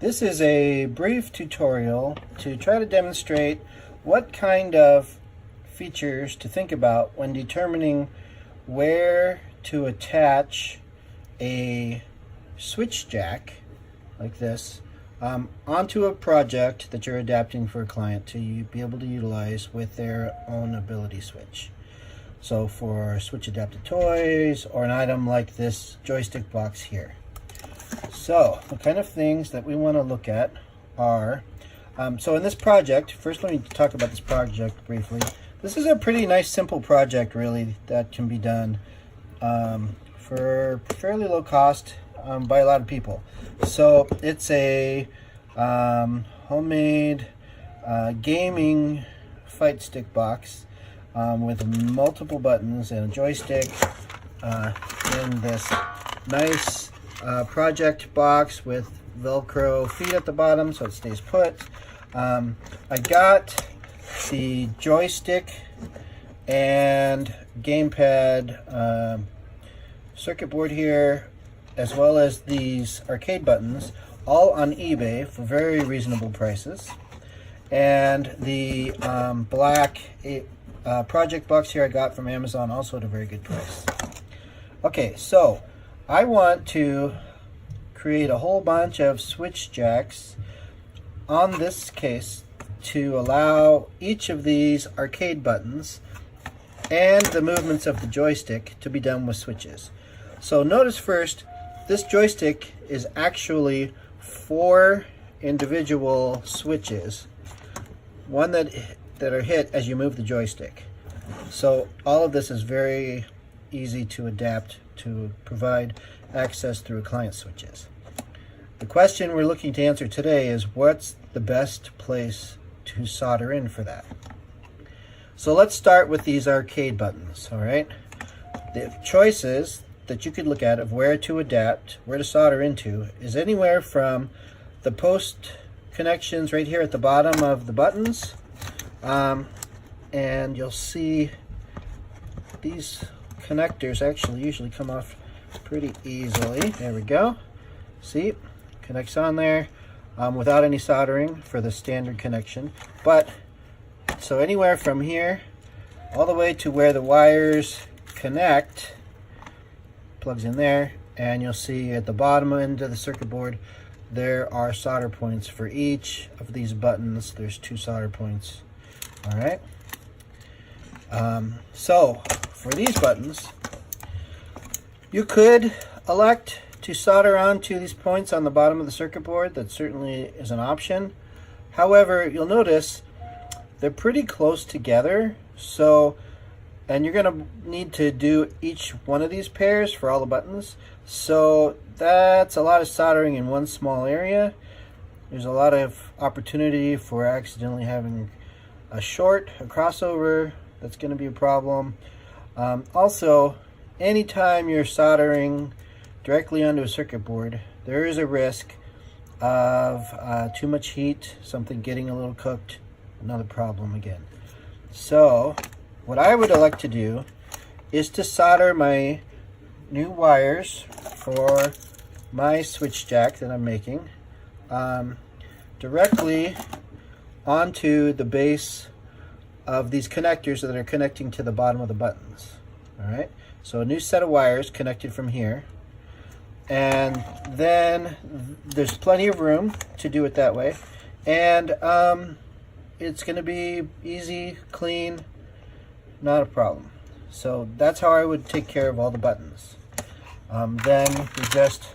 This is a brief tutorial to try to demonstrate what kind of features to think about when determining where to attach a switch jack like this onto a project that you're adapting for a client to be able to utilize with their own ability switch. So for switch adapted toys or an item like this joystick box here. So the kind of things that we want to look at are, so in this project, first let me talk about this project briefly. This is a pretty nice simple project really that can be done for fairly low cost by a lot of people. So it's a homemade gaming fight stick box with multiple buttons and a joystick in this nice project box with Velcro feet at the bottom so it stays put. I got the joystick and gamepad circuit board here, as well as these arcade buttons, all on eBay for very reasonable prices. And the black project box here I got from Amazon, also at a very good price. Okay, so I want to create a whole bunch of switch jacks on this case to allow each of these arcade buttons and the movements of the joystick to be done with switches. So notice first, this joystick is actually 4 individual switches, one that are hit as you move the joystick. So all of this is very easy to adapt to provide access through client switches. The question we're looking to answer today is what's the best place to solder in for that? So let's start with these arcade buttons, all right? The choices that you could look at of where to adapt, where to solder into, is anywhere from the post connections right here at the bottom of the buttons, and you'll see these connectors actually usually come off pretty easily. There we go. See, connects on there without any soldering for the standard connection. But so anywhere from here all the way to where the wires connect, plugs in there, and you'll see at the bottom end of the circuit board there are solder points for each of these buttons. There's 2 solder points. All right. So for these buttons, you could elect to solder onto these points on the bottom of the circuit board. That certainly is an option. However, you'll notice they're pretty close together. So, and you're going to need to do each one of these pairs for all the buttons. So that's a lot of soldering in one small area. There's a lot of opportunity for accidentally having a short, a crossover. That's going to be a problem. Also, anytime you're soldering directly onto a circuit board, there is a risk of too much heat, something getting a little cooked, another problem again. So what I would like to do is to solder my new wires for my switch jack that I'm making directly onto the base of these connectors that are connecting to the bottom of the buttons. All right, so a new set of wires connected from here, and then there's plenty of room to do it that way, and it's going to be easy, clean, not a problem. So that's how I would take care of all the buttons. Then you're just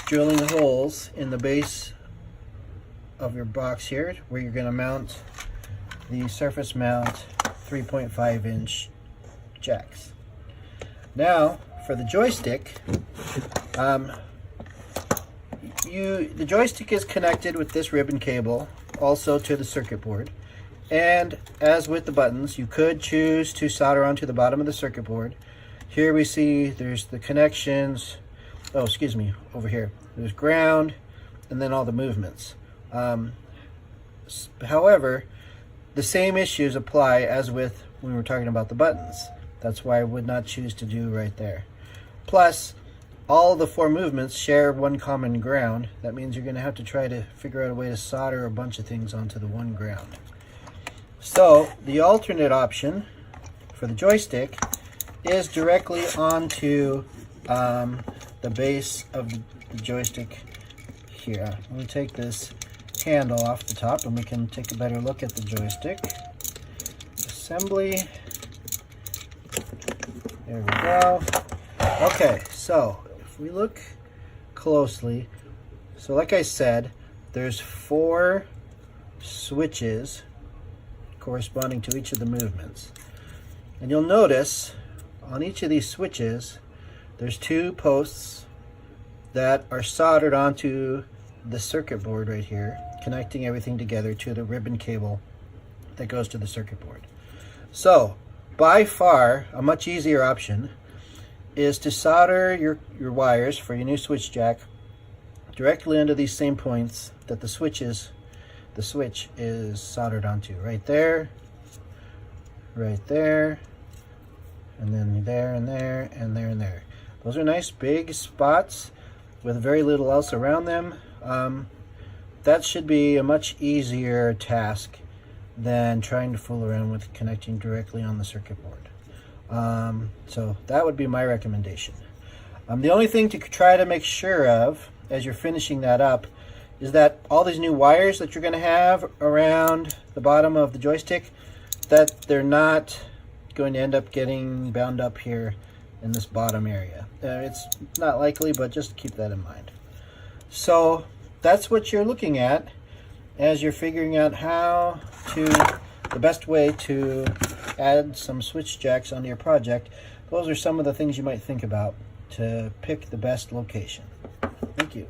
drilling holes in the base of your box here where you're going to mount the surface mount 3.5-inch jacks. Now for the joystick, the joystick is connected with this ribbon cable also to the circuit board, and as with the buttons, you could choose to solder onto the bottom of the circuit board. Here we see there's the connections, oh excuse me, over here there's ground and then all the movements. However, the same issues apply as with when we were talking about the buttons. That's why I would not choose to do right there. Plus, all the 4 movements share one common ground. That means you're going to have to try to figure out a way to solder a bunch of things onto the one ground. So the alternate option for the joystick is directly onto the base of the joystick here. Let me take this handle off the top and we can take a better look at the joystick. Assembly. There we go. Okay, so if we look closely, so like I said, there's 4 switches corresponding to each of the movements. And you'll notice on each of these switches, there's 2 posts that are soldered onto the circuit board right here, connecting everything together to the ribbon cable that goes to the circuit board. So, by far, a much easier option is to solder your wires for your new switch jack directly into these same points that the switch is soldered onto. Right there, and then there and there and there and there. Those are nice big spots with very little else around them. That should be a much easier task than trying to fool around with connecting directly on the circuit board. So that would be my recommendation. The only thing to try to make sure of as you're finishing that up is that all these new wires that you're going to have around the bottom of the joystick, that they're not going to end up getting bound up here in this bottom area. It's not likely, but just keep that in mind. So that's what you're looking at as you're figuring out the best way to add some switch jacks onto your project. Those are some of the things you might think about to pick the best location. Thank you.